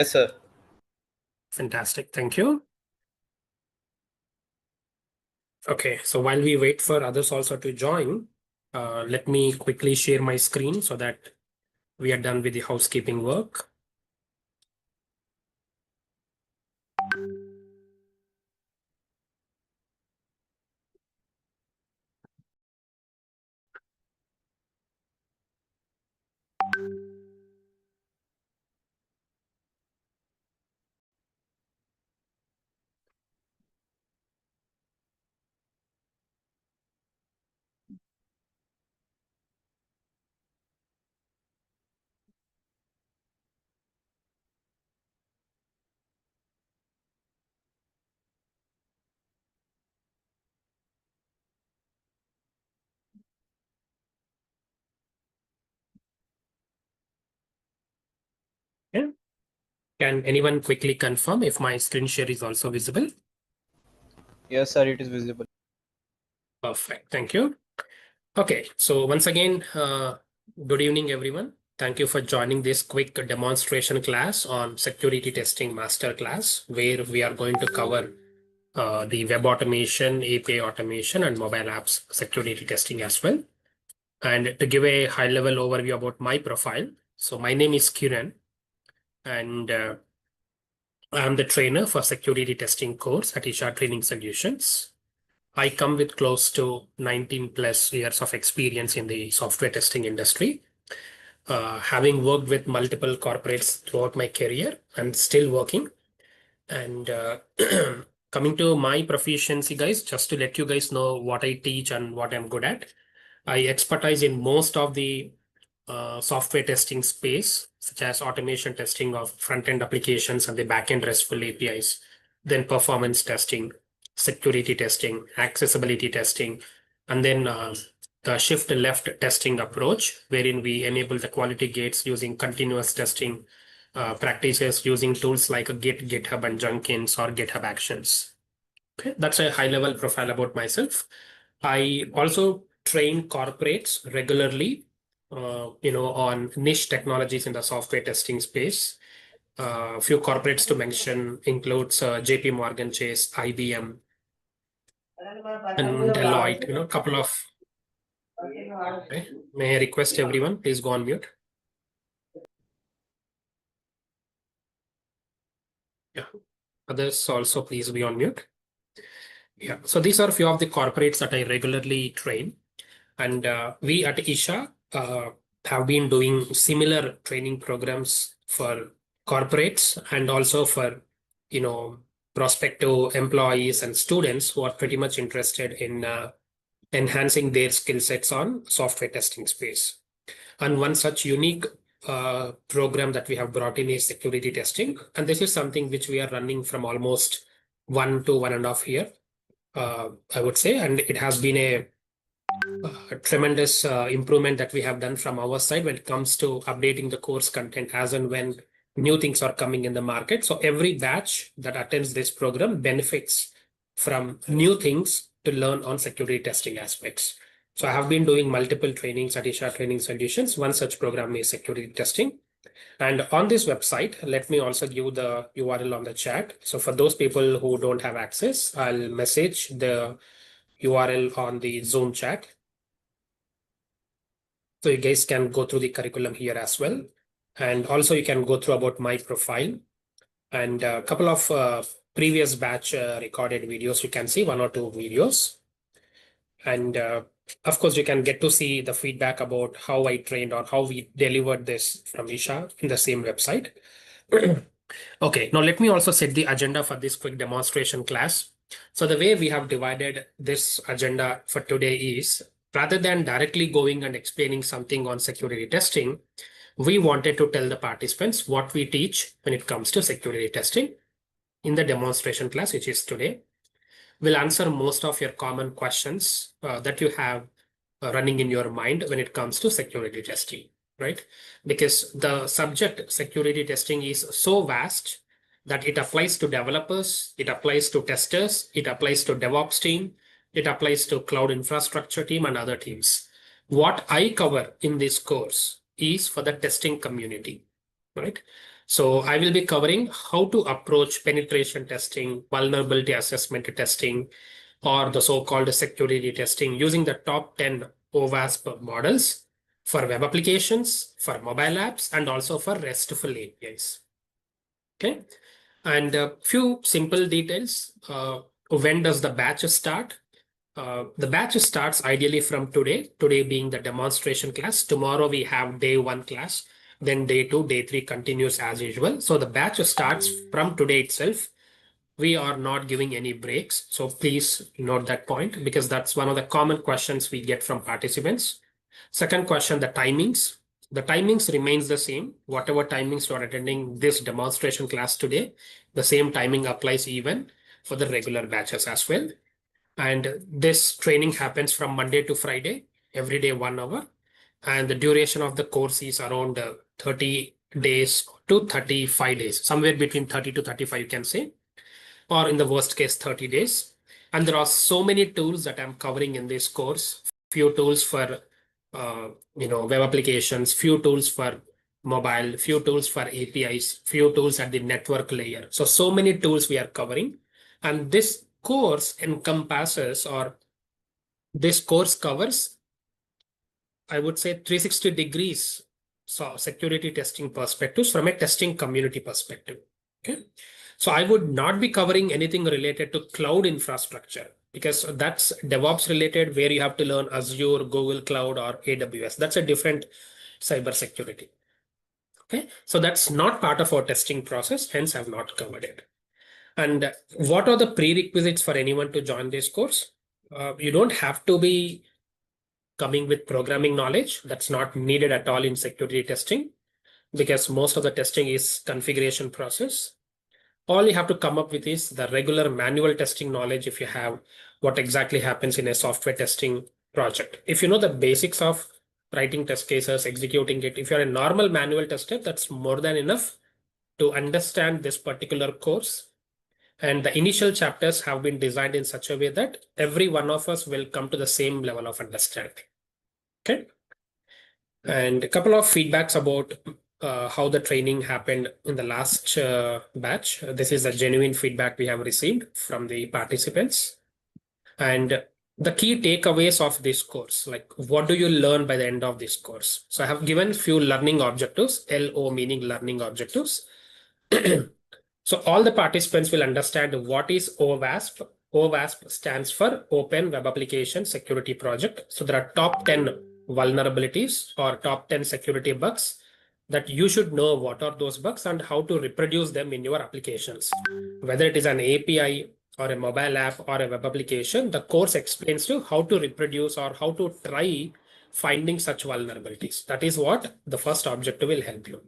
Yes, sir. Fantastic. Thank you. Okay, so while we wait for others also to join, let me quickly share my screen so that we are done with the housekeeping work. Okay. Can anyone quickly confirm if my screen share is also visible? Yes, sir, it is visible. Perfect. Thank you. Okay, so once again, good evening, everyone. Thank you for joining this quick demonstration class on security testing masterclass, where we are going to cover the web automation, API automation, and mobile apps security testing as well. And to give a high level overview about my profile, so my name is Kiran, and I'm the trainer for security testing course at Isha Training Solutions. I come with close to 19 plus years of experience in the software testing industry, having worked with multiple corporates throughout my career and still working. And coming to my proficiency, guys, just to let you guys know what I teach and what I'm good at. I expertise in most of the software testing space, such as automation testing of front-end applications and the back-end RESTful APIs, then performance testing, security testing, accessibility testing, and then the shift left testing approach, wherein we enable the quality gates using continuous testing practices using tools like Git, GitHub, and Jenkins or GitHub Actions. Okay, that's a high-level profile about myself. I also train corporates regularly, on niche technologies in the software testing space. A few corporates to mention includes JP Morgan Chase, IBM, and Deloitte. A couple of. Okay. May I request everyone, please go on mute. Yeah. Others also please be on mute. Yeah. So these are a few of the corporates that I regularly train. And we at Isha have been doing similar training programs for corporates and also for, prospective employees and students who are pretty much interested in enhancing their skill sets on software testing space. And one such unique program that we have brought in is security testing. And this is something which we are running from almost 1 to 1.5 years, I would say. And it has been a tremendous improvement that we have done from our side when it comes to updating the course content as and when new things are coming in the market. So every batch that attends this program benefits from new things to learn on security testing aspects. So I have been doing multiple trainings at Isha Training Solutions. One such program is security testing. And on this website, let me also give the URL on the chat. So for those people who don't have access, I'll message the URL on the Zoom chat. So you guys can go through the curriculum here as well. And also you can go through about my profile and a couple of previous batch recorded videos. You can see 1 or 2 videos. And of course, you can get to see the feedback about how I trained or how we delivered this from Isha in the same website. Okay, now let me also set the agenda for this quick demonstration class. So the way we have divided this agenda for today is, rather than directly going and explaining something on security testing, we wanted to tell the participants what we teach when it comes to security testing in the demonstration class, which is today. We'll answer most of your common questions that you have running in your mind when it comes to security testing, right? Because the subject security testing is so vast that it applies to developers, it applies to testers, it applies to DevOps team, it applies to cloud infrastructure team and other teams. What I cover in this course is for the testing community, right? So I will be covering how to approach penetration testing, vulnerability assessment testing, or the so-called security testing using the top 10 OWASP models for web applications, for mobile apps, and also for RESTful APIs. Okay. And a few simple details. When does the batch start? The batch starts ideally from today being the demonstration class. Tomorrow we have day 1 class, then day 2, day 3 continues as usual. So the batch starts from today itself. We are not giving any breaks. So please note that point because that's one of the common questions we get from participants. Second question, the timings. The timings remains the same. Whatever timings you are attending this demonstration class today, the same timing applies even for the regular batches as well. And this training happens from Monday to Friday, every day 1 hour. And the duration of the course is around 30 days to 35 days, somewhere between 30 to 35, you can say, or in the worst case, 30 days. And there are so many tools that I'm covering in this course. Few tools for web applications, few tools for mobile, few tools for APIs, few tools at the network layer. So many tools we are covering. And this course encompasses, or this course covers, I would say 360 degrees. So security testing perspectives from a testing community perspective. Okay. So I would not be covering anything related to cloud infrastructure because that's DevOps related where you have to learn Azure, Google Cloud, or AWS. That's a different cybersecurity. Okay. So that's not part of our testing process. Hence, I've not covered it. And what are the prerequisites for anyone to join this course? You don't have to be coming with programming knowledge. That's not needed at all in security testing because most of the testing is configuration process. All you have to come up with is the regular manual testing knowledge if you have what exactly happens in a software testing project. If you know the basics of writing test cases, executing it, if you're a normal manual tester, that's more than enough to understand this particular course. And the initial chapters have been designed in such a way that every one of us will come to the same level of understanding. Okay. And a couple of feedbacks about how the training happened in the last batch. This is a genuine feedback we have received from the participants. And the key takeaways of this course, like what do you learn by the end of this course? So I have given few learning objectives, LO meaning learning objectives. So all the participants will understand what is OWASP. OWASP stands for Open Web Application Security Project. So there are top 10 vulnerabilities or top 10 security bugs that you should know what are those bugs and how to reproduce them in your applications. Whether it is an API or a mobile app or a web application, the course explains you how to reproduce or how to try finding such vulnerabilities. That is what the first objective will help you.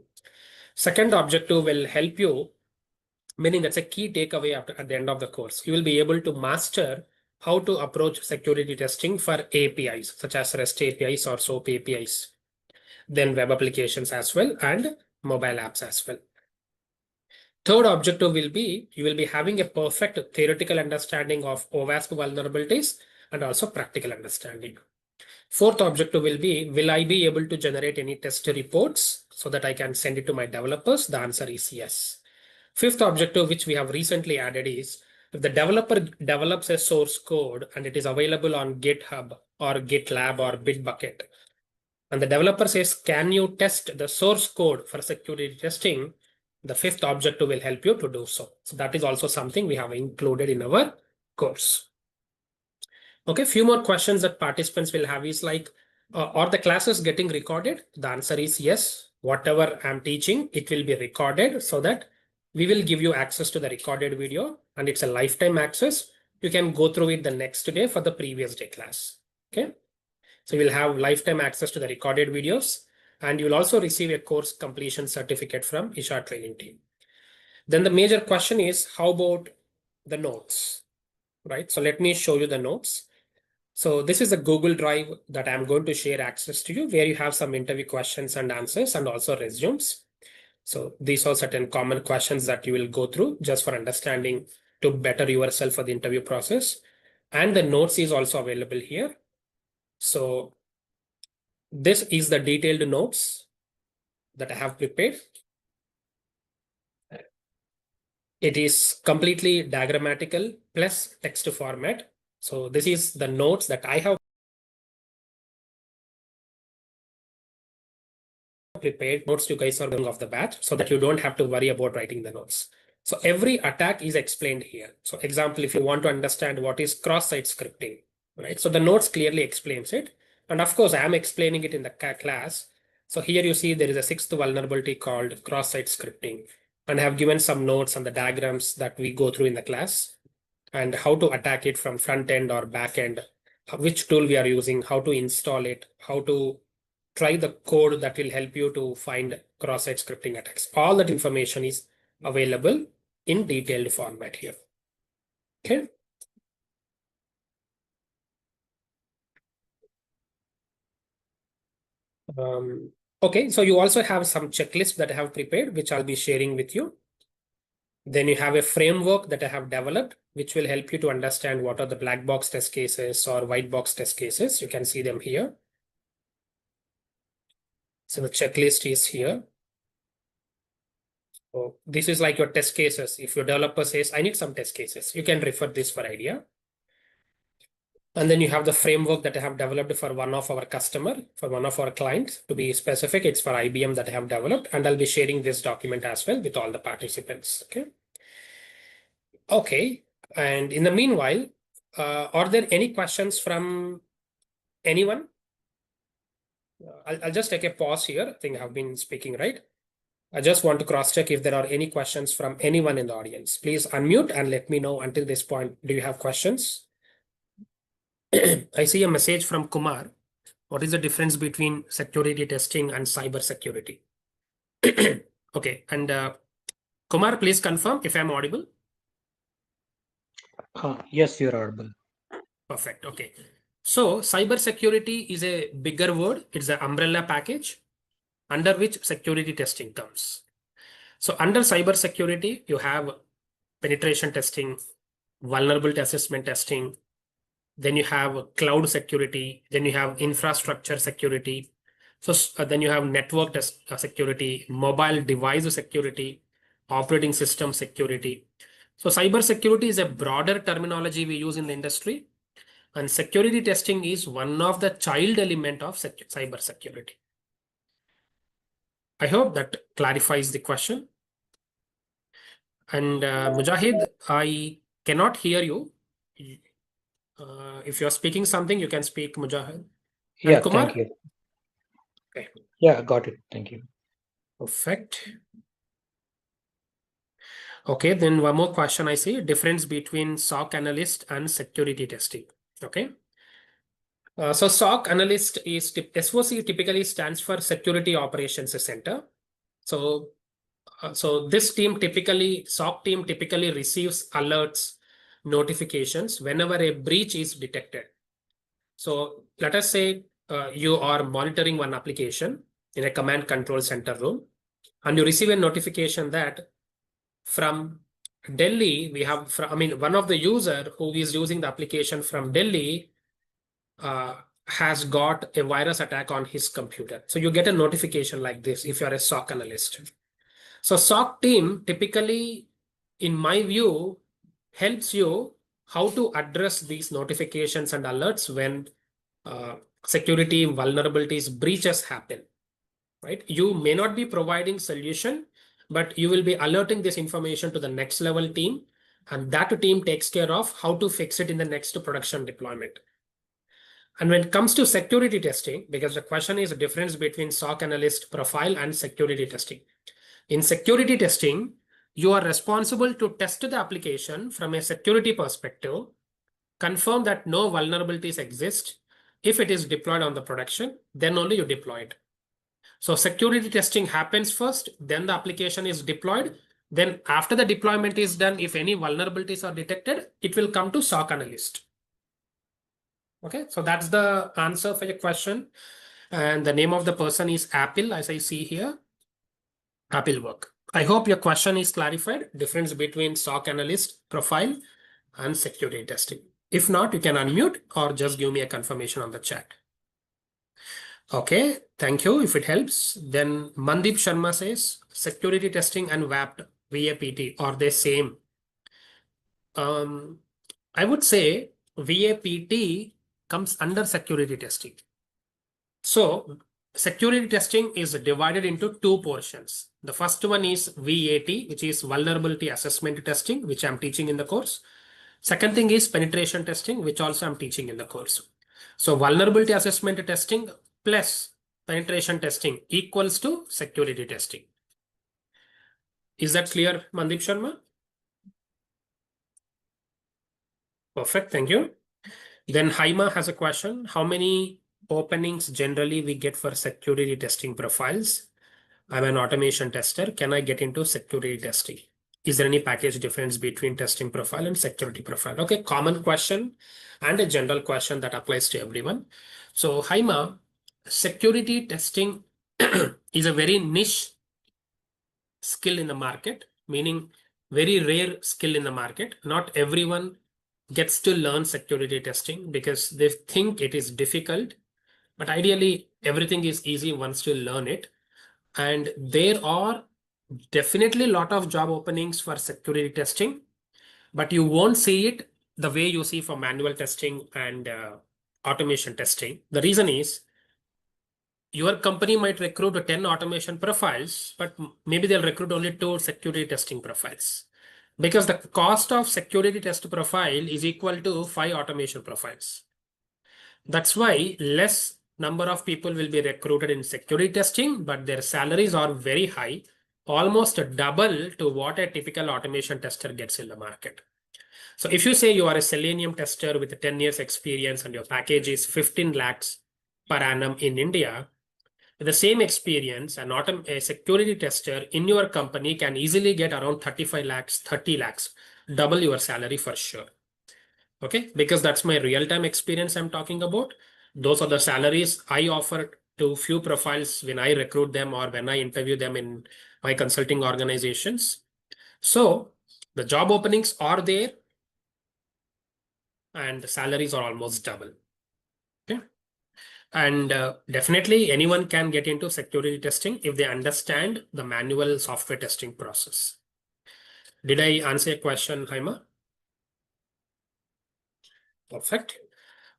Second objective will help you, meaning that's a key takeaway at the end of the course. You will be able to master how to approach security testing for APIs, such as REST APIs or SOAP APIs, then web applications as well, and mobile apps as well. Third objective will be, you will be having a perfect theoretical understanding of OWASP vulnerabilities and also practical understanding. Fourth objective will be, will I be able to generate any test reports so that I can send it to my developers? The answer is yes. Fifth objective, which we have recently added, is if the developer develops a source code and it is available on GitHub or GitLab or Bitbucket, and the developer says, can you test the source code for security testing? The fifth objective will help you to do so. So that is also something we have included in our course. Okay, few more questions that participants will have is like, are the classes getting recorded? The answer is yes. Whatever I'm teaching, it will be recorded so that we will give you access to the recorded video and it's a lifetime access. You can go through it the next day for the previous day class. Okay. So you'll have lifetime access to the recorded videos and you'll also receive a course completion certificate from Isha Training Team. Then the major question is, how about the notes, right? So let me show you the notes. So this is a Google Drive that I'm going to share access to you where you have some interview questions and answers and also resumes. So these are certain common questions that you will go through just for understanding to better yourself for the interview process. And the notes is also available here. So this is the detailed notes that I have prepared. It is completely diagrammatical plus text format. So this is the notes that I have prepared. Notes you guys are going off the bat so that you don't have to worry about writing the notes. So every attack is explained here. So example, if you want to understand what is cross-site scripting, right? So the notes clearly explains it. And of course, I am explaining it in the class. So here you see there is a sixth vulnerability called cross-site scripting. And I have given some notes on the diagrams that we go through in the class and how to attack it from front end or back end, which tool we are using, how to install it, how to try the code that will help you to find cross-site scripting attacks. All that information is available in detailed format here. Okay. Okay, so you also have some checklists that I have prepared, which I'll be sharing with you. Then you have a framework that I have developed, which will help you to understand what are the black box test cases or white box test cases. You can see them here. So the checklist is here. So this is like your test cases. If your developer says, I need some test cases, you can refer this for idea. And then you have the framework that I have developed for one of our customer, for one of our clients. To be specific, it's for IBM that I have developed, and I'll be sharing this document as well with all the participants. Okay. Okay. And in the meanwhile, are there any questions from anyone? I'll just take a pause here. I think I've been speaking, right? I just want to cross-check if there are any questions from anyone in the audience. Please unmute and let me know until this point. Do you have questions? I see a message from Kumar. What is the difference between security testing and cyber security? Okay, and Kumar, please confirm if I'm audible. Yes, you're audible. Perfect. Okay. So cyber security is a bigger word. It's an umbrella package under which security testing comes. So under cyber security, you have penetration testing, vulnerability assessment testing, then you have cloud security, then you have infrastructure security. So then you have network security, mobile device security, operating system security. So cyber security is a broader terminology we use in the industry, and security testing is one of the child element of cyber security. I hope that clarifies the question. And Mujahid, I cannot hear you. If you're speaking something, you can speak, Mujahid. Yeah, And Kumar? thank you. Okay. Yeah, got it. Thank you. Perfect. Okay, then one more question I see, difference between SOC analyst and security testing. Okay. So SOC analyst is SOC typically stands for Security Operations Center. So this team typically, SOC team typically receives alerts, notifications whenever a breach is detected. So let us say you are monitoring one application in a command control center room, and you receive a notification that from Delhi, we have, one of the user who is using the application from Delhi has got a virus attack on his computer. So you get a notification like this if you're a SOC analyst. So SOC team typically, in my view, helps you how to address these notifications and alerts when security vulnerabilities, breaches happen, right? You may not be providing solution, but you will be alerting this information to the next level team, and that team takes care of how to fix it in the next production deployment. And when it comes to security testing, because the question is the difference between SOC analyst profile and security testing. In security testing, you are responsible to test the application from a security perspective, confirm that no vulnerabilities exist. If it is deployed on the production, then only you deploy it. So security testing happens first, then the application is deployed. Then after the deployment is done, if any vulnerabilities are detected, it will come to SOC analyst. Okay, so that's the answer for your question. And the name of the person is Apple, as I see here. Apple work. I hope your question is clarified. Difference between SOC analyst profile and security testing. If not, you can unmute or just give me a confirmation on the chat. Okay, thank you if it helps. Then Mandip Sharma says security testing and VAPT, are they same? I would say VAPT comes under security testing. So security testing is divided into two portions. The first one is VAT, which is vulnerability assessment testing, which I'm teaching in the course. Second thing is penetration testing, which also I'm teaching in the course. So vulnerability assessment testing plus penetration testing equals to security testing. Is that clear, Mandip Sharma? Perfect, thank you. Then Haima has a question. How many openings generally we get for security testing profiles? I'm an automation tester. Can I get into security testing? Is there any package difference between testing profile and security profile? Okay, common question and a general question that applies to everyone. So Haima, security testing is a very niche skill in the market, meaning very rare skill in the market. Not everyone gets to learn security testing because they think it is difficult, but ideally everything is easy once you learn it. And there are definitely a lot of job openings for security testing, but you won't see it the way you see for manual testing and automation testing. The reason is your company might recruit 10 automation profiles, but maybe they'll recruit only 2 security testing profiles. Because the cost of security test profile is equal to 5 automation profiles. That's why less number of people will be recruited in security testing, but their salaries are very high, almost double to what a typical automation tester gets in the market. So if you say you are a Selenium tester with 10 years experience and your package is 15 lakhs per annum in India, with the same experience, a security tester in your company can easily get around 35 lakhs, 30 lakhs, double your salary for sure. Okay, because that's my real-time experience I'm talking about. Those are the salaries I offer to few profiles when I recruit them or when I interview them in my consulting organizations. So the job openings are there and the salaries are almost double. Okay. And definitely anyone can get into security testing if they understand the manual software testing process. Did I answer your question, Haima? Perfect.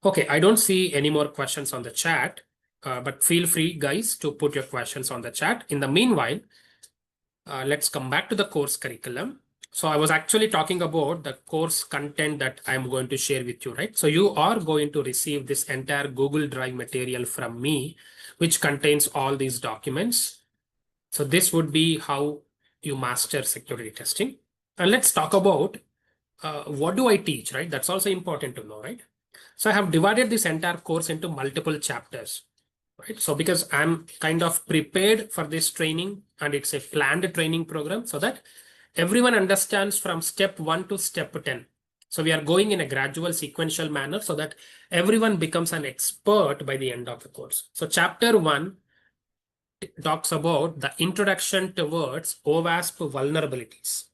Okay, I don't see any more questions on the chat, but feel free, guys, to put your questions on the chat. In the meanwhile, let's come back to the course curriculum. So I was actually talking about the course content that I'm going to share with you, right? So you are going to receive this entire Google Drive material from me, which contains all these documents. So this would be how you master security testing. And let's talk about what do I teach, right? That's also important to know, right? So I have divided this entire course into multiple chapters, right? So because I'm kind of prepared for this training and it's a planned training program so that everyone understands from step 1 to step 10. So we are going in a gradual sequential manner so that everyone becomes an expert by the end of the course. So chapter 1 talks about the introduction towards OWASP vulnerabilities.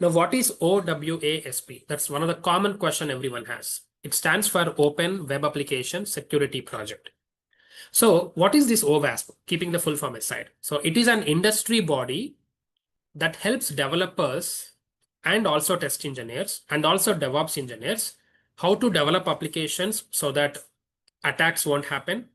Now, what is OWASP? That's one of the common question everyone has. It stands for Open Web Application Security Project. So what is this OWASP? Keeping the full form aside. So it is an industry body that helps developers and also test engineers and also DevOps engineers how to develop applications so that attacks won't happen.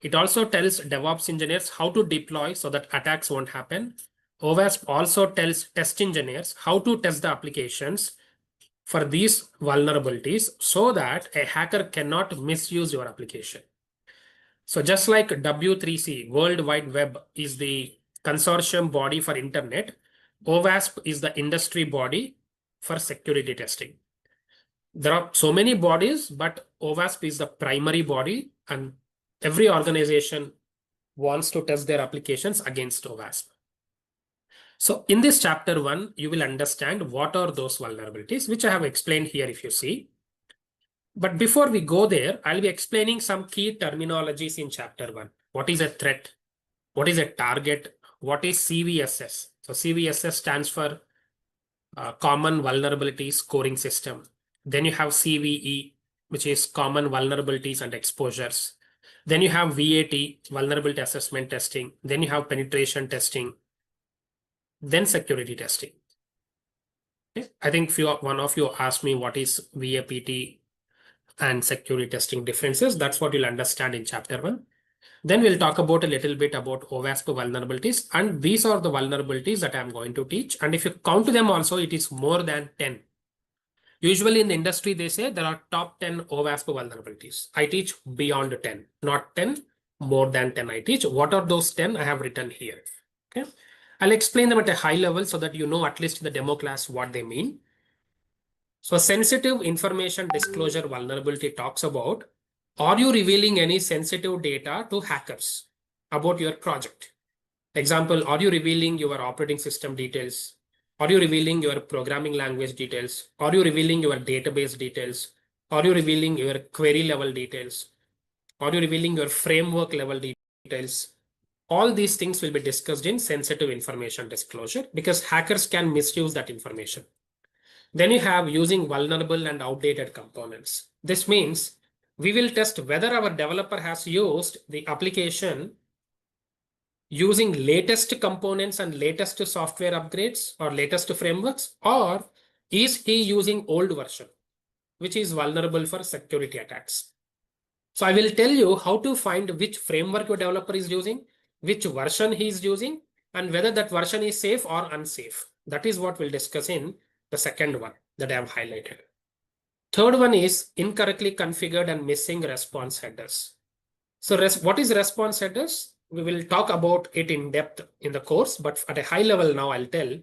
It also tells DevOps engineers how to deploy so that attacks won't happen. OWASP also tells test engineers how to test the applications for these vulnerabilities so that a hacker cannot misuse your application. So just like W3C, World Wide Web, is the consortium body for internet, OWASP is the industry body for security testing. There are so many bodies, but OWASP is the primary body, and every organization wants to test their applications against OWASP. So in this chapter 1, you will understand what are those vulnerabilities, which I have explained here if you see. But before we go there, I'll be explaining some key terminologies in chapter 1. What is a threat? What is a target? What is CVSS? So CVSS stands for Common Vulnerability Scoring System. Then you have CVE, which is Common Vulnerabilities and Exposures. Then you have VAT, Vulnerability Assessment Testing. Then you have Penetration Testing. Then security testing. Okay. I think one of you asked me what is VAPT and security testing differences. That's what you'll understand in chapter 1. Then we'll talk about a little bit about OWASP vulnerabilities. And these are the vulnerabilities that I'm going to teach. And if you count them also, it is more than 10. Usually in the industry, they say there are top 10 OWASP vulnerabilities. I teach beyond 10, not 10, more than 10 I teach. What are those 10? I have written here. Okay. I'll explain them at a high level so that you know at least in the demo class what they mean. So sensitive information disclosure vulnerability talks about, are you revealing any sensitive data to hackers about your project? Example, are you revealing your operating system details? Are you revealing your programming language details? Are you revealing your database details? Are you revealing your query level details? Are you revealing your framework level details? All these things will be discussed in sensitive information disclosure because hackers can misuse that information. Then you have using vulnerable and outdated components. This means we will test whether our developer has used the application using latest components and latest software upgrades or latest frameworks, or is he using old version, which is vulnerable for security attacks. So I will tell you how to find which framework your developer is using, which version he is using, and whether that version is safe or unsafe. That is what we'll discuss in the second one that I have highlighted. Third one is incorrectly configured and missing response headers. So what is response headers? We will talk about it in depth in the course, but at a high level now I'll tell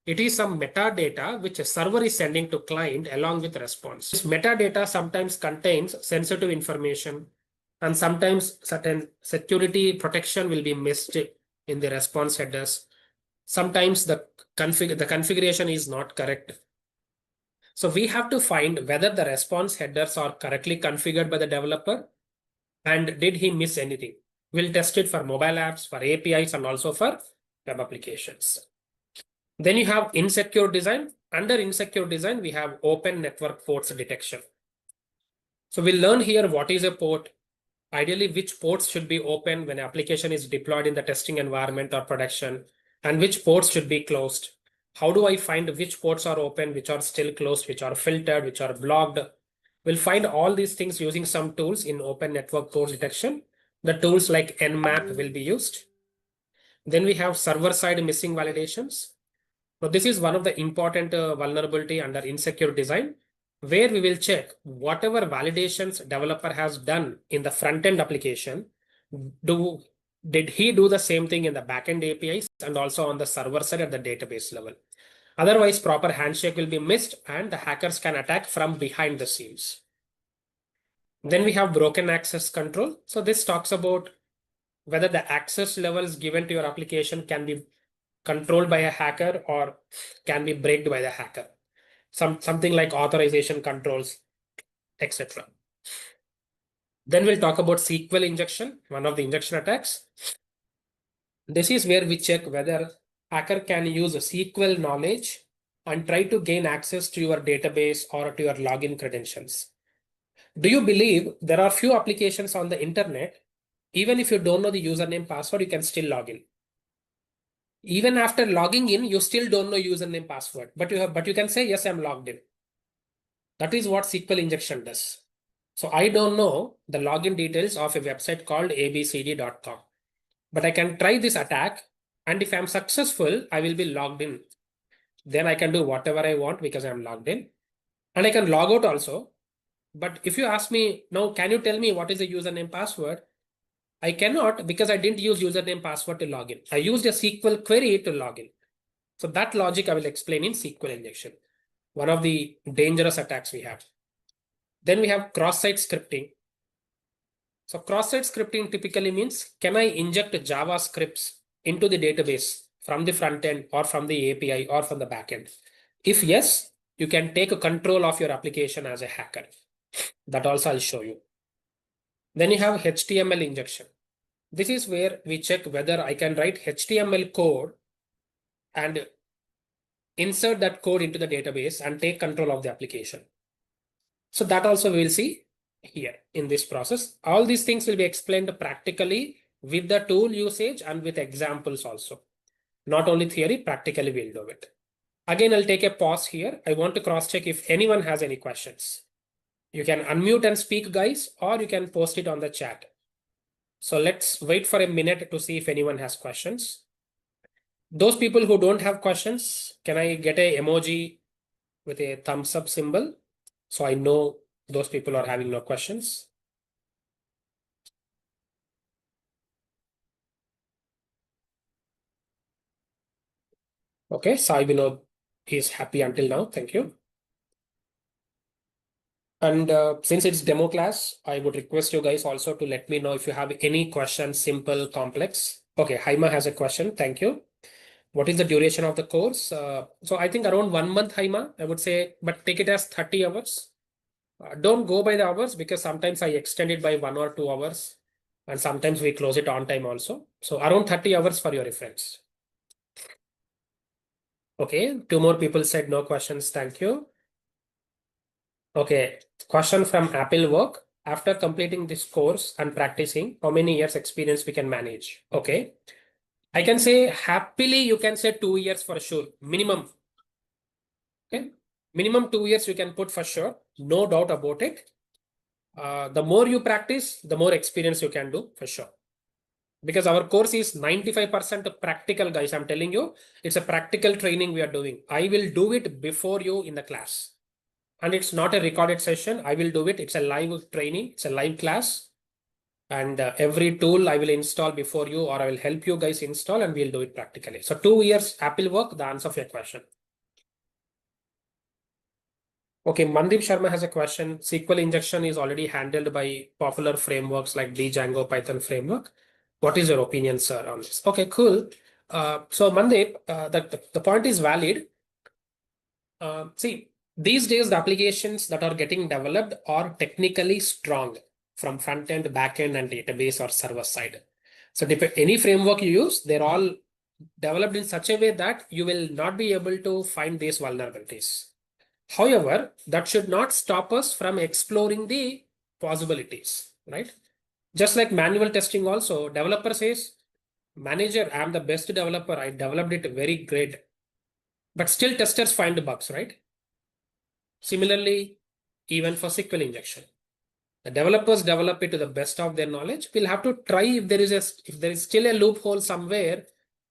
it is some metadata which a server is sending to client along with response. This metadata sometimes contains sensitive information and sometimes certain security protection will be missed in the response headers. Sometimes the configuration is not correct. So we have to find whether the response headers are correctly configured by the developer and did he miss anything. We'll test it for mobile apps, for APIs, and also for web applications. Then you have insecure design. Under insecure design, we have open network ports detection. So we'll learn here what is a port, ideally which ports should be open when application is deployed in the testing environment or production, and which ports should be closed. How do I find which ports are open, which are still closed, which are filtered, which are blocked? We'll find all these things using some tools in open network port detection. The tools like Nmap will be used. Then we have server-side missing validations. So this is one of the important vulnerability under insecure design, where we will check whatever validations developer has done in the front-end application, did he do the same thing in the backend APIs and also on the server side at the database level? Otherwise, proper handshake will be missed and the hackers can attack from behind the scenes. Then we have broken access control. So this talks about whether the access levels given to your application can be controlled by a hacker or can be breaked by the hacker. Something like authorization controls, etc. Then we'll talk about SQL injection, one of the injection attacks. This is where we check whether hacker can use SQL knowledge and try to gain access to your database or to your login credentials. Do you believe there are few applications on the internet, even if you don't know the username password, you can still log in? Even after logging in, you still don't know username password, but you can say, yes, I'm logged in. That is what SQL injection does. So I don't know the login details of a website called abcd.com, but I can try this attack. And if I'm successful, I will be logged in. Then I can do whatever I want because I'm logged in. And I can log out also. But if you ask me, now, can you tell me what is the username password? I cannot because I didn't use username password to log in. I used a SQL query to log in. So that logic I will explain in SQL injection. One of the dangerous attacks we have. Then we have cross-site scripting. So cross-site scripting typically means, can I inject JavaScripts into the database from the front end or from the API or from the backend? If yes, you can take control of your application as a hacker. That also I'll show you. Then you have HTML injection. This is where we check whether I can write HTML code and insert that code into the database and take control of the application. So that also we will see here in this process. All these things will be explained practically with the tool usage and with examples also. Not only theory, practically we'll do it. Again, I'll take a pause here. I want to cross-check if anyone has any questions. You can unmute and speak, guys, or you can post it on the chat. So let's wait for a minute to see if anyone has questions. Those people who don't have questions, can I get a emoji with a thumbs up symbol? So I know those people are having no questions. Okay, Sai Vinod is happy until now. Thank you. And since it's demo class, I would request you guys also to let me know if you have any questions, simple, complex. Okay, Haima has a question. Thank you. What is the duration of the course? So I think around 1 month, Haima, I would say, but take it as 30 hours. Don't go by the hours because sometimes I extend it by 1 or 2 hours and sometimes we close it on time also. So around 30 hours for your reference. Okay, 2 more people said no questions. Thank you. Okay, question from Apple Work. After completing this course and practicing, how many years experience we can manage? Okay, I can say happily you can say 2 years for sure, minimum. Okay, minimum 2 years you can put for sure, no doubt about it. The more you practice, the more experience you can do for sure. Because our course is 95% practical, guys. I'm telling you, it's a practical training we are doing. I will do it before you in the class. And it's not a recorded session. I will do it. It's a live training. It's a live class. And every tool I will install before you, or I will help you guys install, and we'll do it practically. So 2 years Apple Work, the answer for your question. Okay, Mandeep Sharma has a question. SQL injection is already handled by popular frameworks like Django Python framework. What is your opinion, sir, on this? Okay, cool. So Mandeep, the point is valid. See, these days the applications that are getting developed are technically strong from front end, back end, and database or server side. So any framework you use, they're all developed in such a way that you will not be able to find these vulnerabilities. However, that should not stop us from exploring the possibilities, right? Just like manual testing also, developer says, manager, I'm the best developer. I developed it very great. But still testers find bugs, right? Similarly, even for SQL injection, the developers develop it to the best of their knowledge. We'll have to try if there is still a loophole somewhere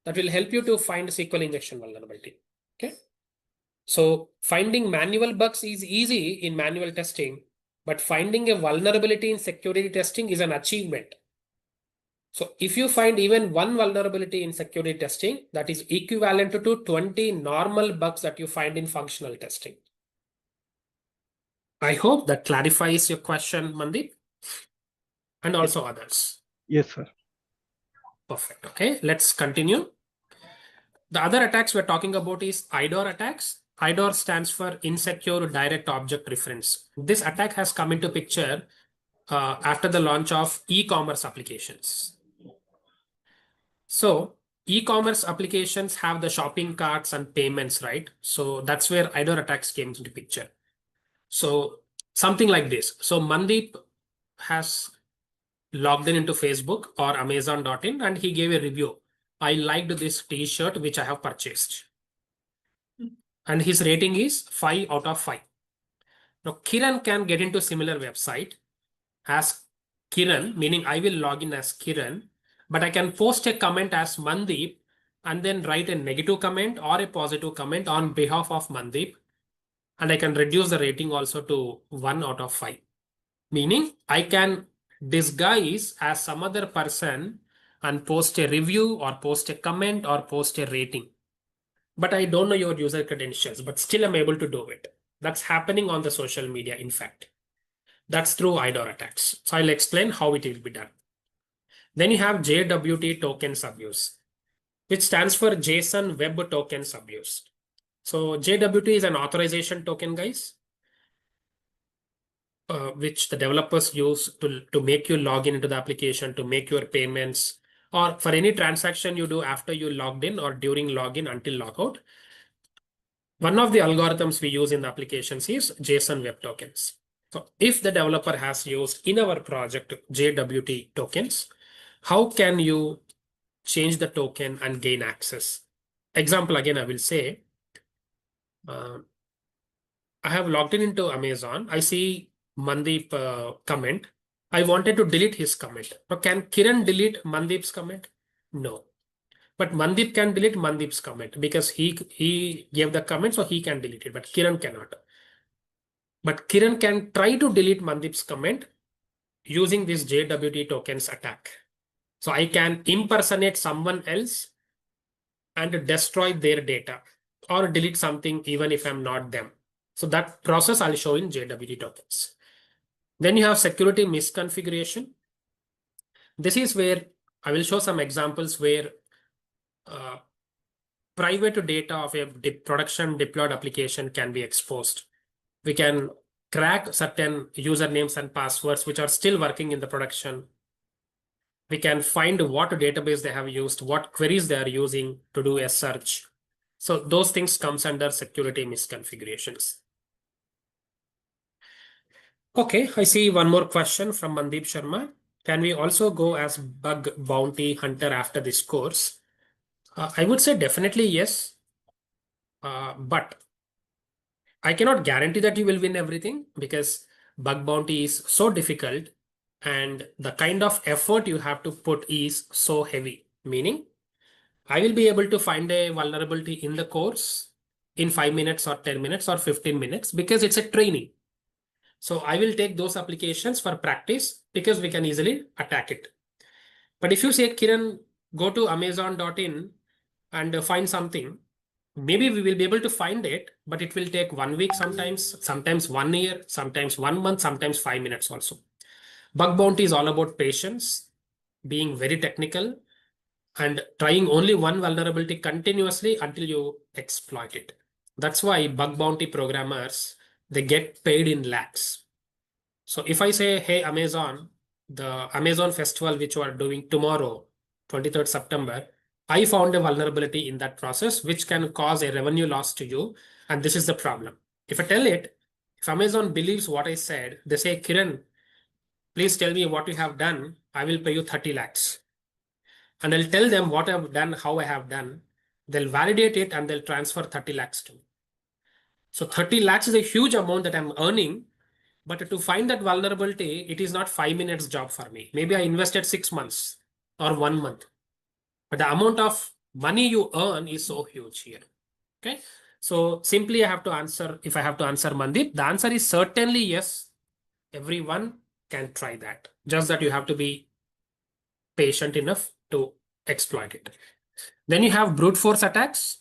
that will help you to find SQL injection vulnerability. Okay. So finding manual bugs is easy in manual testing, but finding a vulnerability in security testing is an achievement. So if you find even one vulnerability in security testing, that is equivalent to 20 normal bugs that you find in functional testing. I hope that clarifies your question, Mandeep, and also others. Yes, sir. Perfect. Okay, let's continue. The other attacks we're talking about is IDOR attacks. IDOR stands for Insecure Direct Object Reference. This attack has come into picture after the launch of e-commerce applications. So e-commerce applications have the shopping carts and payments, right? So that's where IDOR attacks came into picture. So something like this. So Mandeep has logged into Facebook or Amazon.in and he gave a review. I liked this t-shirt which I have purchased. And his rating is 5 out of 5. Now Kiran can get into similar website as Kiran, meaning I will log in as Kiran, but I can post a comment as Mandeep and then write a negative comment or a positive comment on behalf of Mandeep. And I can reduce the rating also to 1 out of 5. Meaning I can disguise as some other person and post a review or post a comment or post a rating. But I don't know your user credentials, but still I'm able to do it. That's happening on the social media, in fact. That's through IDOR attacks. So I'll explain how it will be done. Then you have JWT tokens abuse, which stands for JSON Web Tokens Abuse. So JWT is an authorization token, guys, which the developers use to make you log in into the application, to make your payments, or for any transaction you do after you logged in or during login until logout. One of the algorithms we use in the applications is JSON Web Tokens. So if the developer has used in our project JWT tokens, how can you change the token and gain access? Example, again, I will say, I have logged into Amazon. I see Mandeep comment. I wanted to delete his comment. Now, can Kiran delete Mandeep's comment? No. But Mandeep can delete Mandeep's comment because he gave the comment, so he can delete it, but Kiran cannot. But Kiran can try to delete Mandeep's comment using this JWT tokens attack. So I can impersonate someone else and destroy their data or delete something even if I'm not them. So that process I'll show in JWT tokens. Then you have security misconfiguration. This is where I will show some examples where private data of a production deployed application can be exposed. We can crack certain usernames and passwords which are still working in the production. We can find what database they have used, what queries they are using to do a search. So those things comes under security misconfigurations. Okay, I see one more question from Mandeep Sharma. Can we also go as bug bounty hunter after this course? I would say definitely yes, but I cannot guarantee that you will win everything because bug bounty is so difficult and the kind of effort you have to put is so heavy. Meaning, I will be able to find a vulnerability in the course in 5 minutes or 10 minutes or 15 minutes because it's a training. So I will take those applications for practice because we can easily attack it. But if you say, Kiran, go to amazon.in and find something, maybe we will be able to find it, but it will take 1 week sometimes 1 year, sometimes 1 month, sometimes 5 minutes also. Bug bounty is all about patience, being very technical, and trying only one vulnerability continuously until you exploit it. That's why bug bounty programmers, they get paid in lakhs. So if I say, hey, Amazon, the Amazon festival, which you are doing tomorrow, 23rd September, I found a vulnerability in that process, which can cause a revenue loss to you. And this is the problem. If I tell it, if Amazon believes what I said, they say, Kiran, please tell me what you have done. I will pay you 30 lakhs. And I'll tell them what I've done, how I have done. They'll validate it and they'll transfer 30 lakhs to me. So 30 lakhs is a huge amount that I'm earning. But to find that vulnerability, it is not 5 minutes job for me. Maybe I invested 6 months or 1 month. But the amount of money you earn is so huge here. Okay. So simply I have to answer, if I have to answer Mandeep, the answer is certainly yes. Everyone can try that. Just that you have to be patient enough to exploit it. Then you have brute force attacks,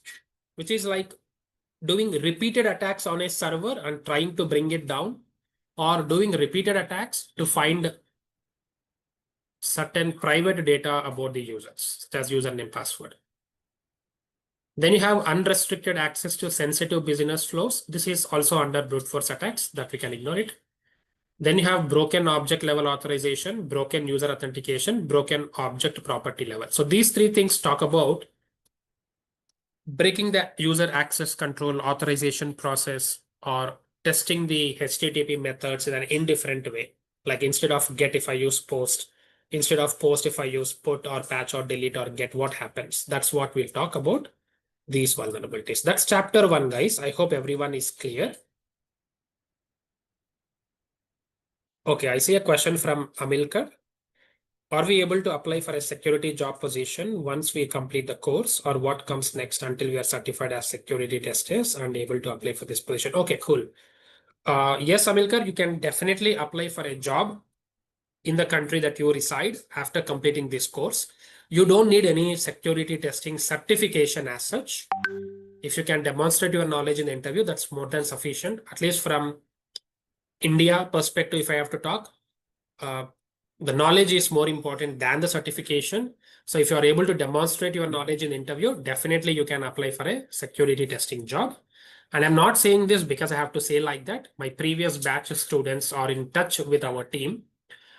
which is like doing repeated attacks on a server and trying to bring it down, or doing repeated attacks to find certain private data about the users, such as username, password. Then you have unrestricted access to sensitive business flows. This is also under brute force attacks that we can ignore it. Then you have broken object level authorization, broken user authentication, broken object property level. So these three things talk about breaking the user access control authorization process or testing the HTTP methods in an indifferent way. Like instead of get, if I use post, instead of post, if I use put or patch or delete or get, what happens? That's what we'll talk about, these vulnerabilities. That's chapter 1, guys. I hope everyone is clear. Okay, I see a question from Amilkar. Are we able to apply for a security job position once we complete the course, or what comes next until we are certified as security testers and able to apply for this position? Okay, cool. Yes, Amilkar, you can definitely apply for a job in the country that you reside after completing this course. You don't need any security testing certification as such. If you can demonstrate your knowledge in the interview, that's more than sufficient. At least from India perspective, if I have to talk, the knowledge is more important than the certification. So if you are able to demonstrate your knowledge in the interview, definitely you can apply for a security testing job. And I'm not saying this because I have to say like that. My previous batch of students are in touch with our team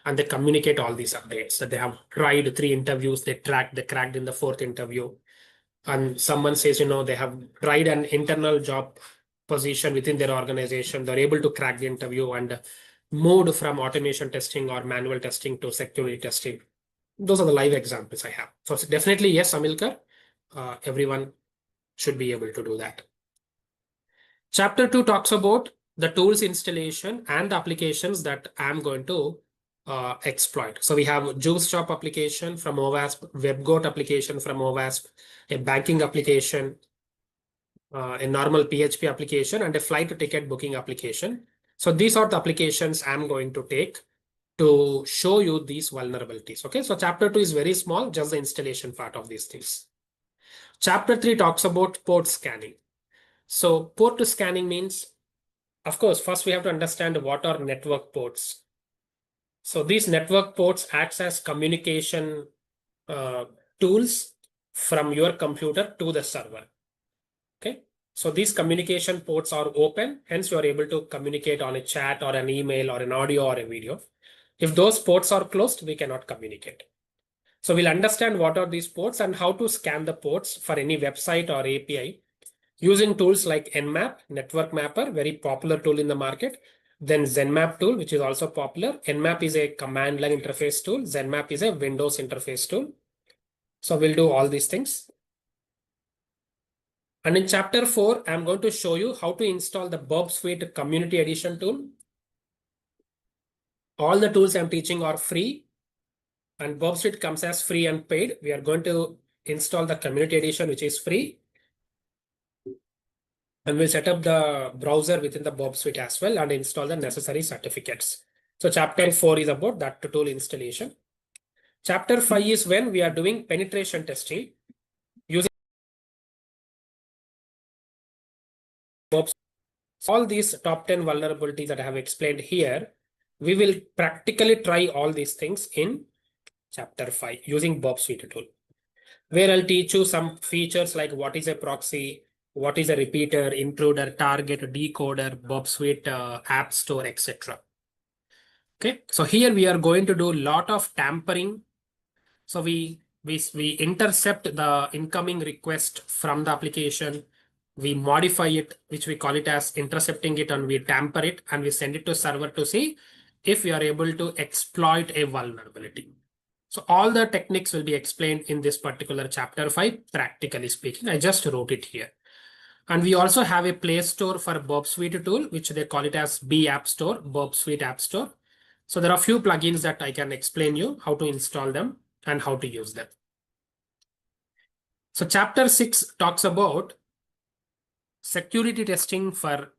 and they communicate all these updates that they have tried 3 interviews, they cracked in the 4th interview. And someone says, they have tried an internal job position within their organization. They're able to crack the interview and moved from automation testing or manual testing to security testing. Those are the live examples I have. So definitely, yes, Amilkar, everyone should be able to do that. Chapter 2 talks about the tools installation and the applications that I'm going to exploit. So we have Juice Shop application from OWASP, WebGoat application from OWASP, a banking application, a normal PHP application, and a flight ticket booking application. So these are the applications I'm going to take to show you these vulnerabilities. Okay, so chapter 2 is very small, just the installation part of these things. Chapter 3 talks about port scanning. So port scanning means, of course, first we have to understand what are network ports. So these network ports acts as communication tools from your computer to the server. Okay, so these communication ports are open, hence you are able to communicate on a chat or an email or an audio or a video. If those ports are closed, we cannot communicate. So we'll understand what are these ports and how to scan the ports for any website or API using tools like Nmap, Network Mapper, very popular tool in the market. Then Zenmap tool, which is also popular. Nmap is a command line interface tool. Zenmap is a Windows interface tool. So we'll do all these things. And in chapter 4, I'm going to show you how to install the Burp Suite Community Edition tool. All the tools I'm teaching are free, and Burp Suite comes as free and paid. We are going to install the Community Edition, which is free. And we'll set up the browser within the Burp Suite as well and install the necessary certificates. So chapter 4 is about that tool installation. Chapter 5 is when we are doing penetration testing using Burp Suite. All these top 10 vulnerabilities that I have explained here, we will practically try all these things in chapter 5 using Burp Suite tool, where I'll teach you some features like what is a proxy, what is a repeater, intruder, target, decoder, Burp Suite, app store, etc. Okay, so here we are going to do a lot of tampering. So we intercept the incoming request from the application. We modify it, which we call it as intercepting it, and we tamper it, and we send it to server to see if we are able to exploit a vulnerability. So all the techniques will be explained in this particular chapter 5, practically speaking. I just wrote it here. And we also have a Play Store for Burp Suite tool, which they call it as B App Store, Burp Suite App Store. So there are a few plugins that I can explain you how to install them and how to use them. So chapter 6 talks about security testing for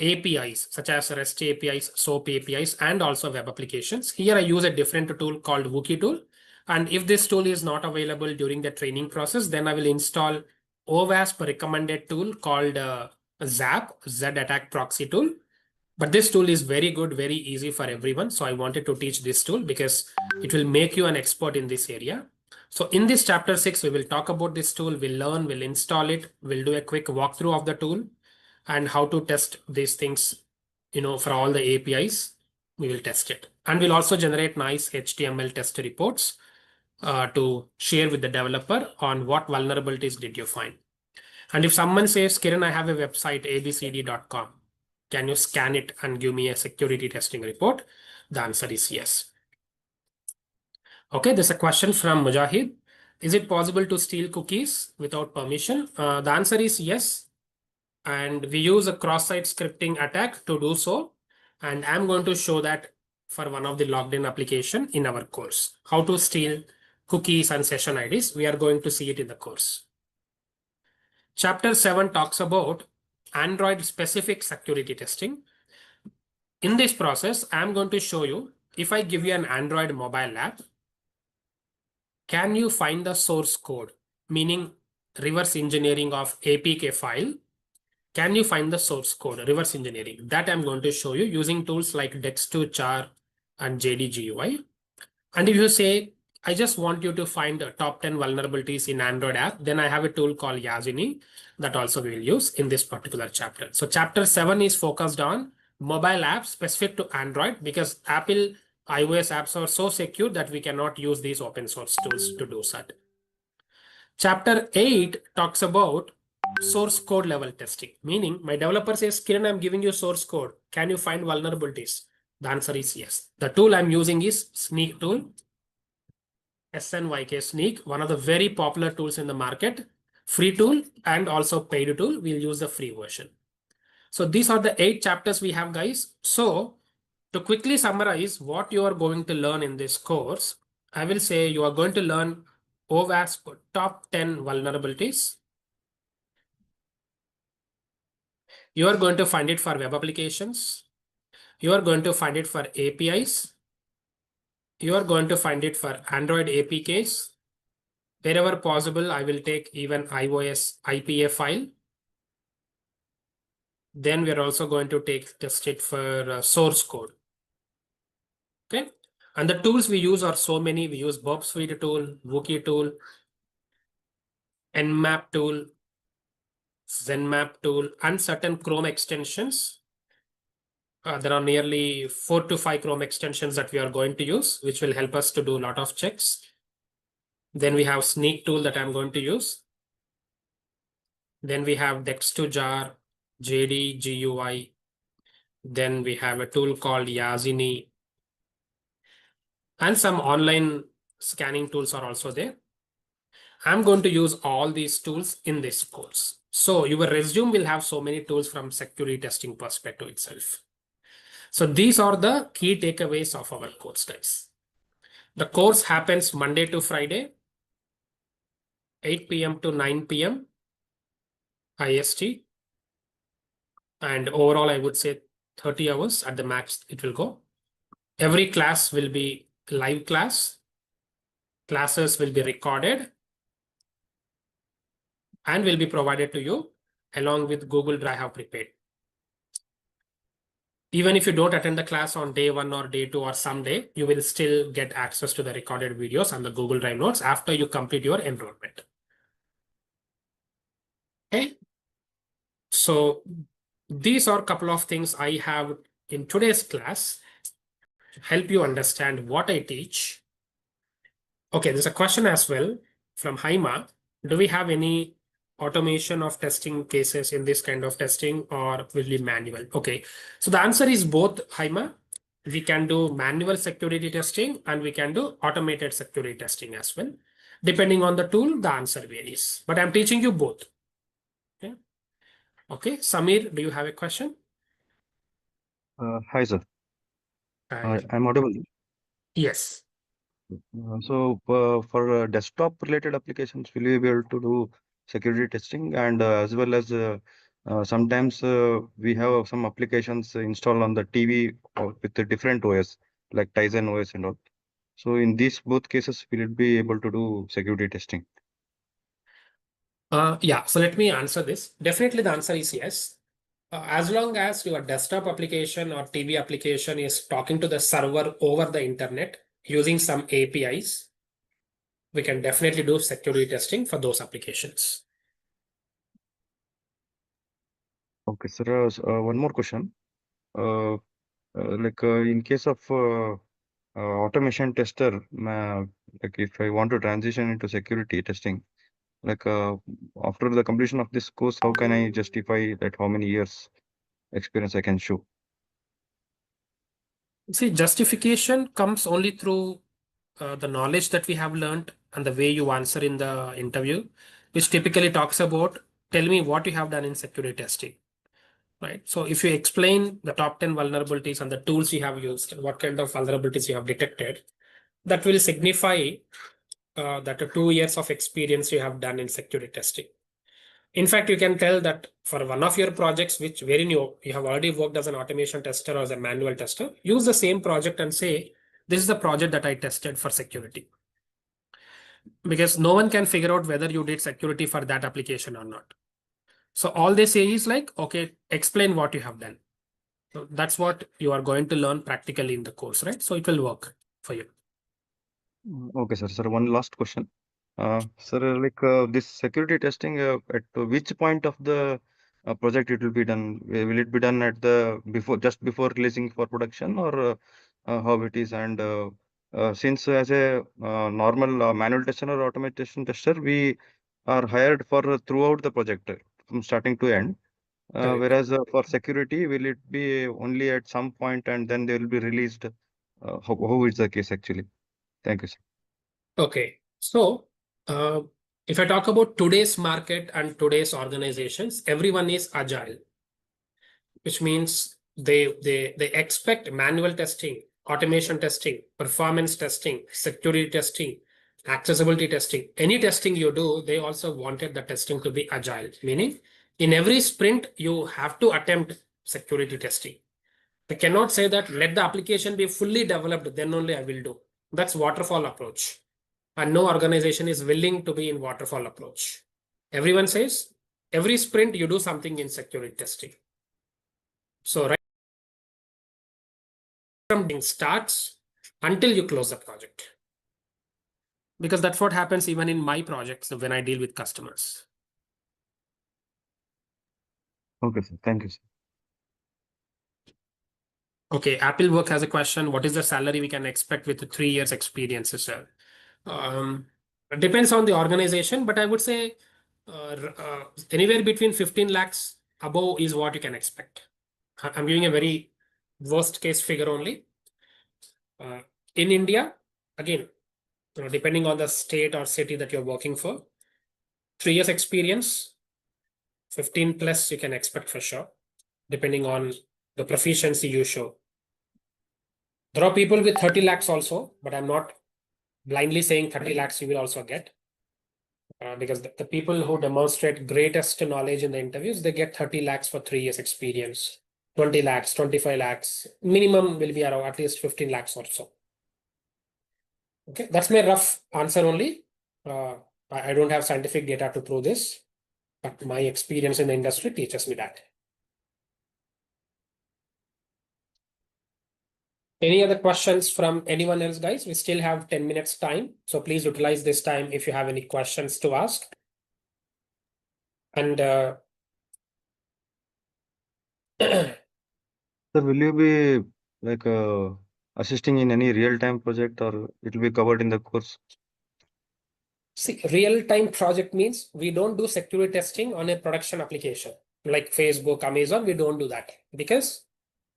APIs, such as REST APIs, SOAP APIs, and also web applications. Here I use a different tool called Wookie tool. And if this tool is not available during the training process, then I will install OWASP recommended tool called ZAP, Z Attack Proxy tool. But this tool is very good, very easy for everyone. So I wanted to teach this tool because it will make you an expert in this area. So in this chapter 6, we will talk about this tool, we'll learn, we'll install it, we'll do a quick walkthrough of the tool and how to test these things, for all the APIs, we will test it. And we'll also generate nice HTML test reports to share with the developer on what vulnerabilities did you find. And if someone says, Kiran, I have a website, abcd.com. Can you scan it and give me a security testing report? The answer is yes. Okay, there's a question from Mujahid. Is it possible to steal cookies without permission? The answer is yes. And we use a cross-site scripting attack to do so. And I'm going to show that for one of the logged in application in our course. How to steal cookies and session IDs. We are going to see it in the course. Chapter 7 talks about Android specific security testing. In this process, I'm going to show you, if I give you an Android mobile app, can you find the source code, meaning reverse engineering of APK file? Can you find the source code, reverse engineering? That I'm going to show you using tools like Dex2Char and JDGUI. And if you say, I just want you to find the top 10 vulnerabilities in Android app, then I have a tool called Yazini that also we will use in this particular chapter. So chapter 7 is focused on mobile apps specific to Android because Apple iOS apps are so secure that we cannot use these open source tools to do that. Chapter 8 talks about source code level testing, meaning my developer says, Kiran, I'm giving you source code. Can you find vulnerabilities? The answer is yes. The tool I'm using is Sneak tool. SNYK Sneak, one of the very popular tools in the market, free tool and also paid tool. We'll use the free version. So these are the 8 chapters we have, guys. So to quickly summarize what you are going to learn in this course, I will say you are going to learn OWASP top 10 vulnerabilities. You are going to find it for web applications. You are going to find it for APIs. You are going to find it for Android APKs. Wherever possible, I will take even iOS IPA file. Then we are also going to test it for source code. Okay. And the tools we use are so many. We use Bob Suite tool, Wookie tool, Nmap tool, Zenmap tool, and certain Chrome extensions. There are nearly 4 to 5 Chrome extensions that we are going to use, which will help us to do a lot of checks. Then we have Sneak tool that I'm going to use. Then we have Dex2Jar, JD, GUI. Then we have a tool called Yazini. And some online scanning tools are also there. I'm going to use all these tools in this course. So your resume will have so many tools from security testing perspective itself. So these are the key takeaways of our course, guys. The course happens Monday to Friday, 8 p.m. to 9 p.m. IST. And overall, I would say 30 hours at the max it will go. Every class will be live class. Classes will be recorded and will be provided to you along with Google Drive I have prepared. Even if you don't attend the class on day 1 or day 2 or someday, you will still get access to the recorded videos and the Google Drive notes after you complete your enrollment. Okay. So these are a couple of things I have in today's class to help you understand what I teach. Okay, there's a question as well from Haima. Do we have any automation of testing cases in this kind of testing, or will be manual? Okay, so the answer is both, Haima. We can do manual security testing and we can do automated security testing as well. Depending on the tool, the answer varies. But I'm teaching you both. Okay, okay. Samir, do you have a question? Hi, sir. Hi. I'm audible. Yes. For desktop-related applications, will you be able to do security testing? And as well as sometimes we have some applications installed on the TV with a different OS, like Tizen OS and all. So in these both cases, will it be able to do security testing? Yeah, so let me answer this. Definitely the answer is yes. As long as your desktop application or TV application is talking to the server over the internet using some APIs, we can definitely do security testing for those applications. Okay, sir. One more question. In case of automation tester, like if I want to transition into security testing, like after the completion of this course, how can I justify that how many years experience I can show? See, justification comes only through the knowledge that we have learned and the way you answer in the interview, which typically talks about, tell me what you have done in security testing, right? So if you explain the top 10 vulnerabilities and the tools you have used, what kind of vulnerabilities you have detected, that will signify that 2 years of experience you have done in security testing. In fact, you can tell that for one of your projects, which very new, you have already worked as an automation tester or as a manual tester, use the same project and say, this is the project that I tested for security. Because no one can figure out whether you did security for that application or not. So all they say is like, okay, explain what you have done. So that's what you are going to learn practically in the course, right? So it will work for you. Okay, sir. Sir, one last question. Sir, this security testing, at which point of the project it will be done? Will it be done at the just before releasing for production, or how it is? And since as a normal manual tester or automation tester, we are hired for throughout the project from starting to end. Correct. Whereas for security, will it be only at some point and then they will be released? How is the case actually? Thank you, sir. Okay. So if I talk about today's market and today's organizations, everyone is agile. which means they expect manual testing, automation testing, performance testing, security testing, accessibility testing. Any testing you do, they also wanted the testing to be agile, meaning in every sprint, you have to attempt security testing. They cannot say that let the application be fully developed, then only I will do. That's waterfall approach. And no organization is willing to be in waterfall approach. Everyone says every sprint you do something in security testing. So right from starts until you close the project. Because that's what happens even in my projects when I deal with customers. Okay, sir. Thank you, sir. Okay, Apple Work has a question. What is the salary we can expect with the 3 years experience, sir? It depends on the organization, but I would say anywhere between 15 lakhs above is what you can expect. I'm giving a very worst case figure only. In India, again, depending on the state or city that you're working for, 3 years experience, 15 plus you can expect for sure, depending on the proficiency you show. There are people with 30 lakhs also, but I'm not blindly saying 30 lakhs you will also get. Because the people who demonstrate greatest knowledge in the interviews, they get 30 lakhs for 3 years experience, 20 lakhs, 25 lakhs, minimum will be around at least 15 lakhs or so. Okay, that's my rough answer only. I don't have scientific data to prove this, but my experience in the industry teaches me that. Any other questions from anyone else, guys? We still have 10 minutes time. So please utilize this time if you have any questions to ask. And Sir, will you be like assisting in any real-time project, or it will be covered in the course? see, real-time project means we don't do security testing on a production application like Facebook, Amazon. We don't do that because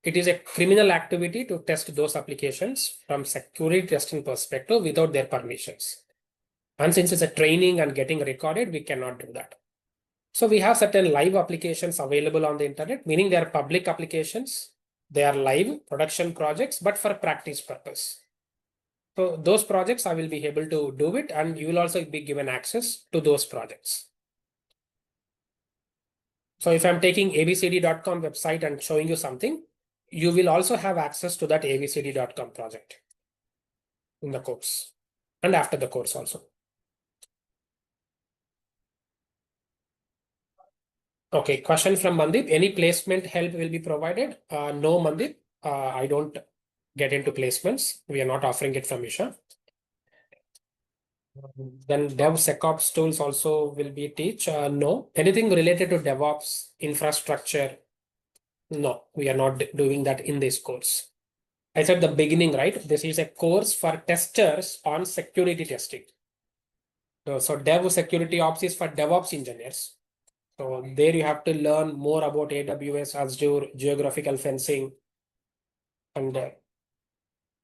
it is a criminal activity to test those applications from security testing perspective without their permissions. And since it's a training and getting recorded, we cannot do that. So we have certain live applications available on the internet, meaning they are public applications. They are live production projects, but for practice purpose. So those projects I will be able to do it, and you will also be given access to those projects. So if I'm taking abcd.com website and showing you something, you will also have access to that abcd.com project in the course and after the course also. Okay, question from Mandip. Any placement help will be provided? No, Mandip. I don't get into placements. We are not offering it from Isha. Then DevSecOps tools also will be teach. No. Anything related to DevOps, infrastructure? No, we are not doing that in this course. I said the beginning, right? This is a course for testers on security testing. So Dev Security Ops is for DevOps engineers. So there you have to learn more about AWS, Azure, geographical fencing, and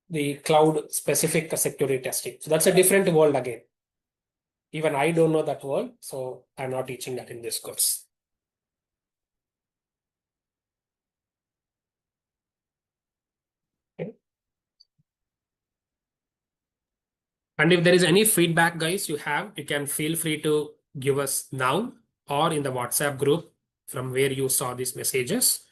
the cloud specific security testing. So that's a different world again. Even I don't know that world, so I'm not teaching that in this course. Okay. And if there is any feedback, guys, you can feel free to give us now or in the WhatsApp group from where you saw these messages.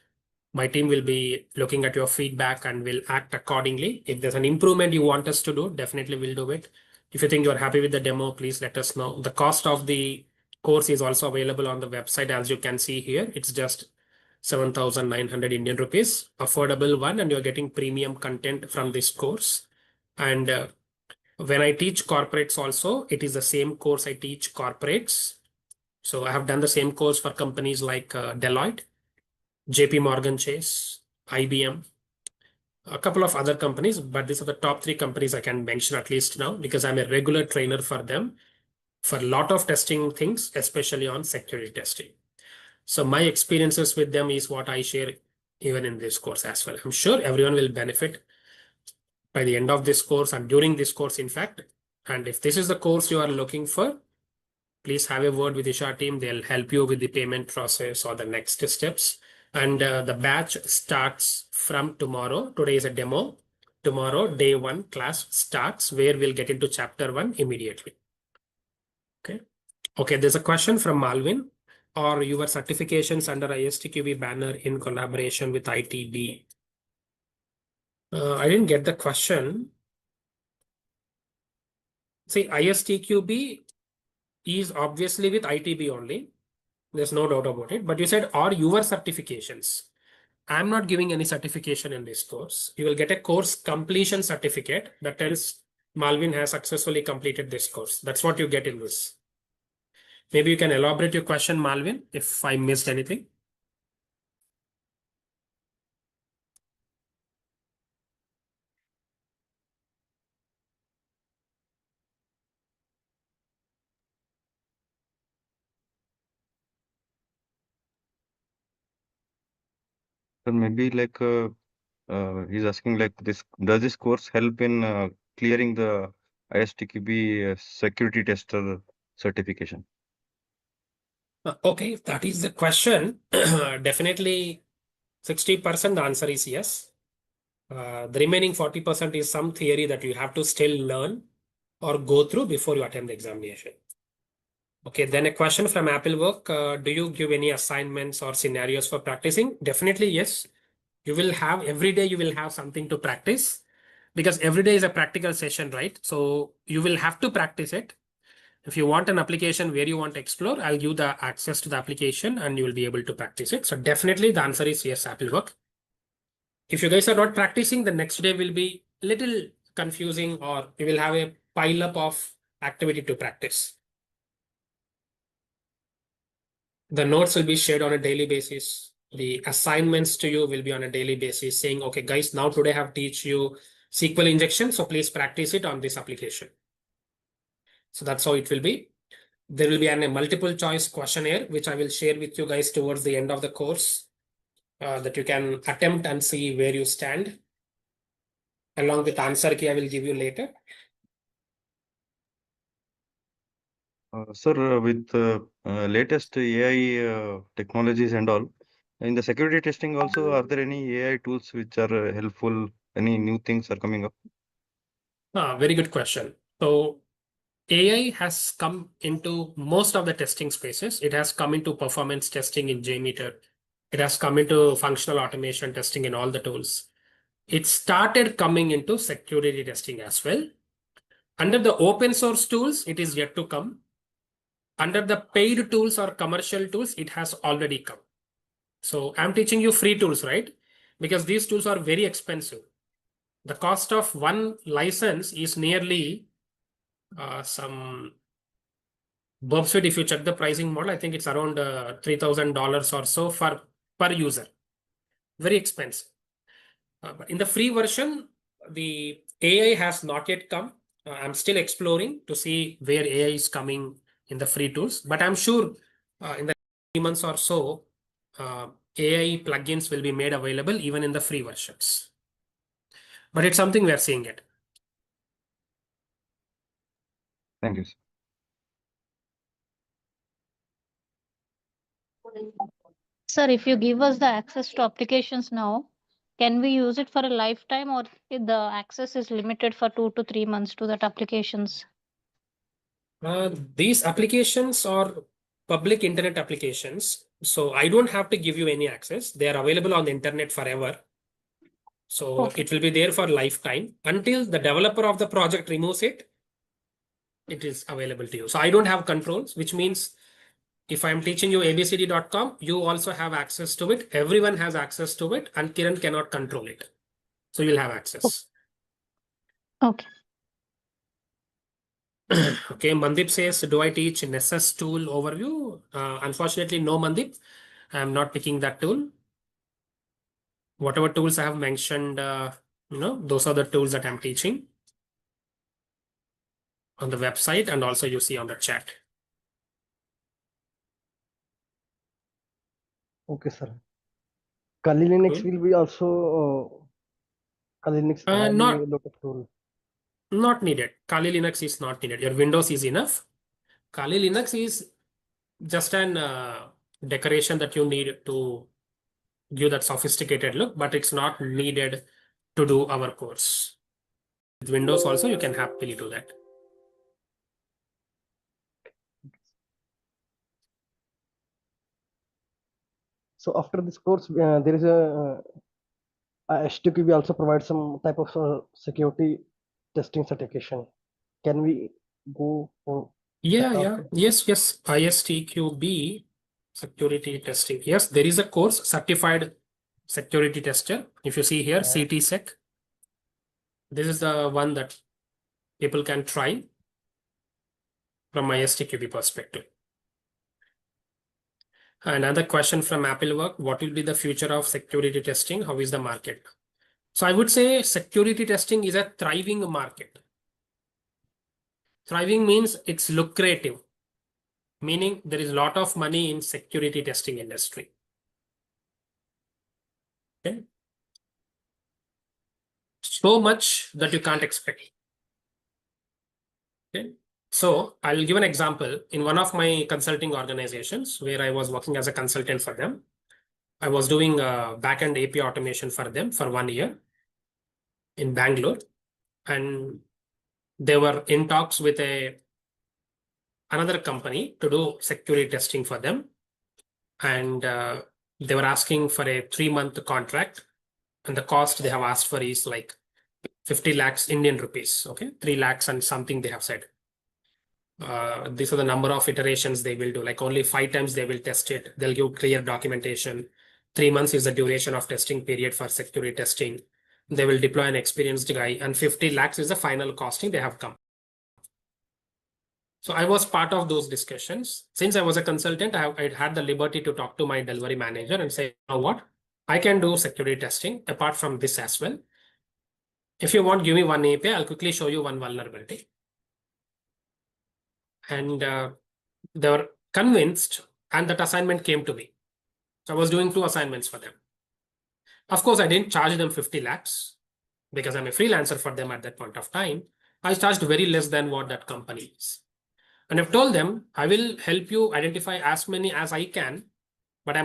My team will be looking at your feedback and will act accordingly. If there's an improvement you want us to do, definitely we'll do it. If you think you're happy with the demo, please let us know. The cost of the course is also available on the website. As you can see here, it's just 7,900 Indian rupees, affordable one, and you're getting premium content from this course. And when I teach corporates also, it is the same course I teach corporates. So I have done the same course for companies like Deloitte, JP Morgan Chase, IBM, a couple of other companies, but these are the top 3 companies I can mention at least now because I'm a regular trainer for them for a lot of testing things, especially on security testing. So my experiences with them is what I share even in this course as well. I'm sure everyone will benefit by the end of this course and during this course, in fact. And if this is the course you are looking for, please have a word with Isha team. They'll help you with the payment process or the next steps. And the batch starts from tomorrow. Today is a demo. Tomorrow, day 1 class starts where we'll get into chapter 1 immediately. Okay. Okay, there's a question from Malvin. Or your certifications under ISTQB banner in collaboration with ITB? I didn't get the question. See, ISTQB is obviously with ITB only. There's no doubt about it. But you said, are your certifications? I'm not giving any certification in this course. You will get a course completion certificate that tells Malvin has successfully completed this course. That's what you get in this. Maybe you can elaborate your question, Malvin, if I missed anything. So maybe like he's asking like this, does this course help in clearing the ISTQB security tester certification? Okay, if that is the question, definitely 60% the answer is yes. The remaining 40% is some theory that you have to still learn or go through before you attend the examination. Okay, then a question from Applework. Do you give any assignments or scenarios for practicing? Definitely yes. You will have every day, you will have something to practice because every day is a practical session, right? So you will have to practice it. If you want an application where you want to explore, I'll give the access to the application and you will be able to practice it. So definitely the answer is yes, Applework. If you guys are not practicing, the next day will be a little confusing or you will have a pile up of activity to practice. The notes will be shared on a daily basis. The assignments to you will be on a daily basis saying, okay, guys, now today I have teach you SQL injection. So please practice it on this application. So that's how it will be. There will be a multiple choice questionnaire, which I will share with you guys towards the end of the course that you can attempt and see where you stand. Along with answer key, I will give you later. Sir, with latest AI technologies and all, in the security testing also, are there any AI tools which are helpful? Any new things are coming up? Very good question. So AI has come into most of the testing spaces. It has come into performance testing in Jmeter. It has come into functional automation testing in all the tools. It started coming into security testing as well. Under the open source tools, it is yet to come. Under the paid tools or commercial tools, it has already come. So I'm teaching you free tools, right? Because these tools are very expensive. The cost of one license is nearly some Bobsfit. If you check the pricing model, I think it's around $3,000 or so for per user. Very expensive. But in the free version, the AI has not yet come. I'm still exploring to see where AI is coming in the free tools. But I'm sure in the 3 months or so, AI plugins will be made available even in the free versions. But it's something we're seeing it. Thank you, sir. Sir, if you give us the access to applications now, can we use it for a lifetime or if the access is limited for 2 to 3 months to that applications? These applications are public internet applications. So I don't have to give you any access. They are available on the internet forever. So Okay. it will be there for lifetime until the developer of the project removes it. It is available to you. So I don't have controls, which means if I'm teaching you abcd.com, you also have access to it. Everyone has access to it and Kiran cannot control it. So you'll have access. Okay. Okay, Mandip says, do I teach Nessus tool overview? Unfortunately, no, Mandip. I'm not picking that tool. Whatever tools I have mentioned, those are the tools that I'm teaching on the website and also you see on the chat. Okay, sir. Kali Linux will be also Kali Linux adding Not a lot of tool. Not needed. Kali Linux is not needed. Your Windows is enough. Kali Linux is just an decoration that you need to give that sophisticated look, but it's not needed to do our course. With Windows also, you can happily do that. So after this course, there is a HTQB also provides some type of security testing certification. Can we go for Yeah, that yeah. also? Yes, yes. ISTQB security testing. Yes, there is a course, certified security tester. If you see here, CTSec. This is the one that people can try from ISTQB perspective. Another question from Apple Work, what will be the future of security testing? How is the market? So I would say security testing is a thriving market. Thriving means it's lucrative, meaning there is a lot of money in security testing industry. Okay. So much that you can't expect. Okay. So I'll give an example. In one of my consulting organizations where I was working as a consultant for them, I was doing backend API automation for them for 1 year in Bangalore. And they were in talks with another company to do security testing for them. And they were asking for a 3-month contract. And the cost they have asked for is like 50 lakhs Indian rupees. Okay. 3 lakhs and something they have said. These are the number of iterations they will do. Like only 5 times they will test it. They'll give clear documentation. 3 months is the duration of testing period for security testing. They will deploy an experienced guy, and 50 lakhs is the final costing they have come. So I was part of those discussions. Since I was a consultant, I had the liberty to talk to my delivery manager and say, you know what? I can do security testing apart from this as well. If you want, give me one API, I'll quickly show you one vulnerability. And they were convinced, and that assignment came to me. So I was doing 2 assignments for them. Of course, I didn't charge them 50 lakhs because I'm a freelancer for them at that point of time. I charged very less than what that company is. And I've told them, I will help you identify as many as I can